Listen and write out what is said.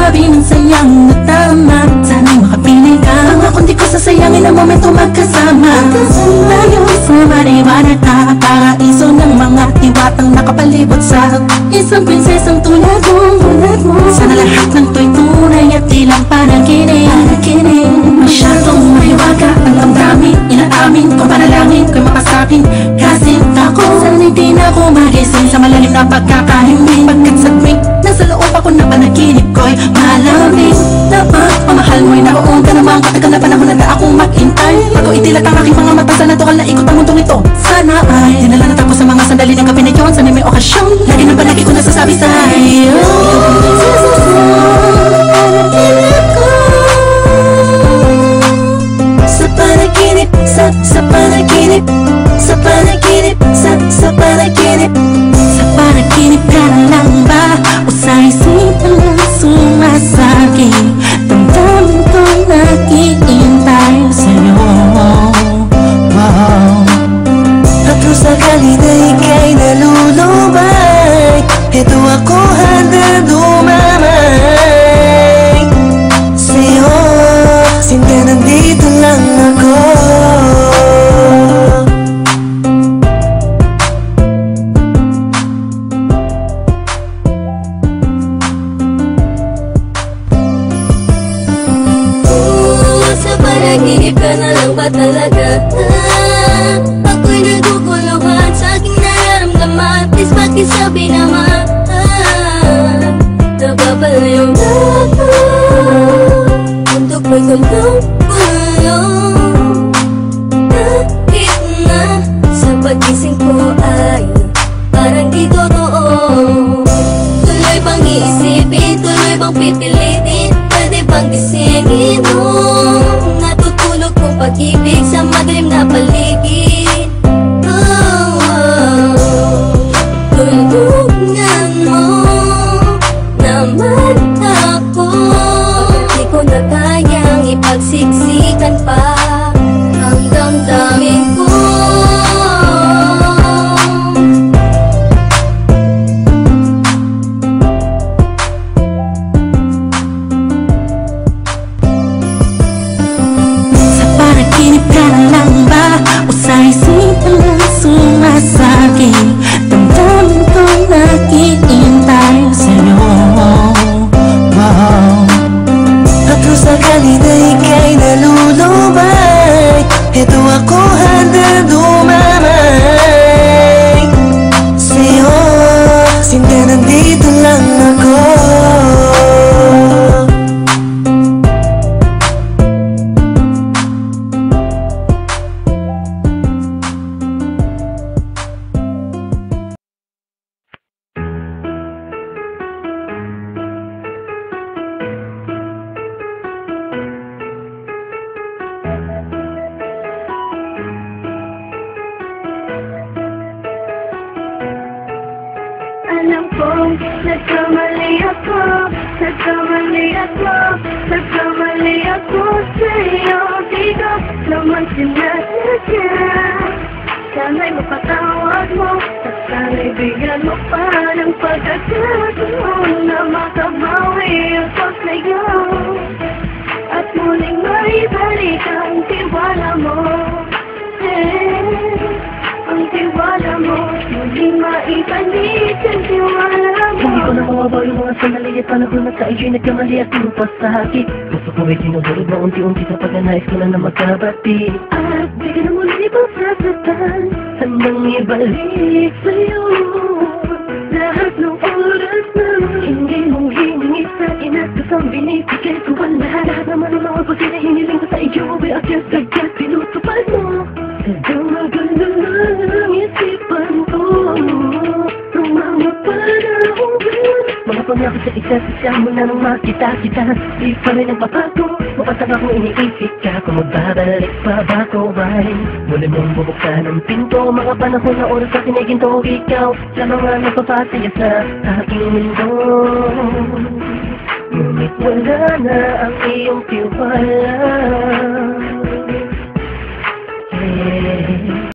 sabi ng sayang na tama. Sana'y makapiling ka, pangakong di ko sasayangin ang momento magkasama. Tayo sa maliwanag na paraiso ng mga diwatang nakapalibot sa isang prinsesang tulad mo. Sana lahat ng to'y tunay at di lang panaginip. Masyadong mahiwaga ang damdamin, inaamin ko panalangin ko'y makasakin. Kasi ako, sana'y di na ako magising sa malalim na pagkakahimbing. Pagkat sa tuwing nasa loob ako na panaginip ko'y malamig. Napapamahal mo'y naroon ka naman katagal na panahon na akong maghintay. Bago itilat ang aking mga mata sa natural na ikot ang mundong ito. Sana ay di na lang natapos sa mga sandali ng gabi na yun. Sana'y may okasyon, lagi ng palagi ko nasasabi sa iyo. Sa panaginip, sa panaginip, sa panaginip, sa panaginip. Sa panaginip ka na lang ba? O sa isipan na sumasakit? Damdamin ko naghihintay sa'yo. At kung sakali na ika'y nalulubay, eto ako handa dumamay sa'yo. Sinta nandito lang ako. Sa panaginip ka na lang ba talaga? Ako'y naguguluhan sa aking nararamdaman. Please pakisabi naman, napapalayo na ako. Mundo ko'y gulong-gulong. Kahit na sa pagising ko ay parang di totoo. Tuloy bang iisipin, tuloy bang pipilitin, pwede bang gisingin nung natutulog kong pag-ibig sa madilim na paligid. Tulungan mo naman ako. Di ko na kayang ipagsiksikan pa ang damdamin ko. Sa panaginip ka na lang ba? O sa isipan na sumasakit? Damdamin ko naghihintay sa'yo. At kung sakali na ika'y nalulubay, eto ako handa dumamay sa'yo. Sinta nandito lang ako. Alam kong nagkamali ako, nagkamali ako, nagkamali ako sa'yo. Di ko naman sinasadya. Sana'y mapatawad mo, at sana'y bigyan mo pa ng pagkakataon na makabawi ako sa'yo. At muling maibalik ang tiwala mo. Ang tiwala mo, muling maibalik ang tiwala mo. Hindi ko na mawabaw yung mga sandali at panahon na sa iyo'y nagkamali at lupas sa akin. Gusto ko ay sinudulog na unti-unti sa pag-anais ko na magkabati. At bigyan na muli pang sasatan, Handang ibalik sa'yo lahat ng oras na hindi mong hiningi sa akin. At kusang binibigay ko ang lahat naman ng mga pagkain na hiniling ko sa iyo. Ay agad-agad pinutupad mo. Sadyang maganda ng isipan ko, rumama para ulan. mga pangako sa isa't isa mula nung makita kita. Di pa rin nagpapago, mapasang akong iniisip ka kung magbabalik pa ba ko ay muli mong bubuksan ang pinto. Mga panahon na oras na tiniginto ikaw sa mga nagpapasaya sa aking mundo. Ngunit wala na ang iyong tiwala.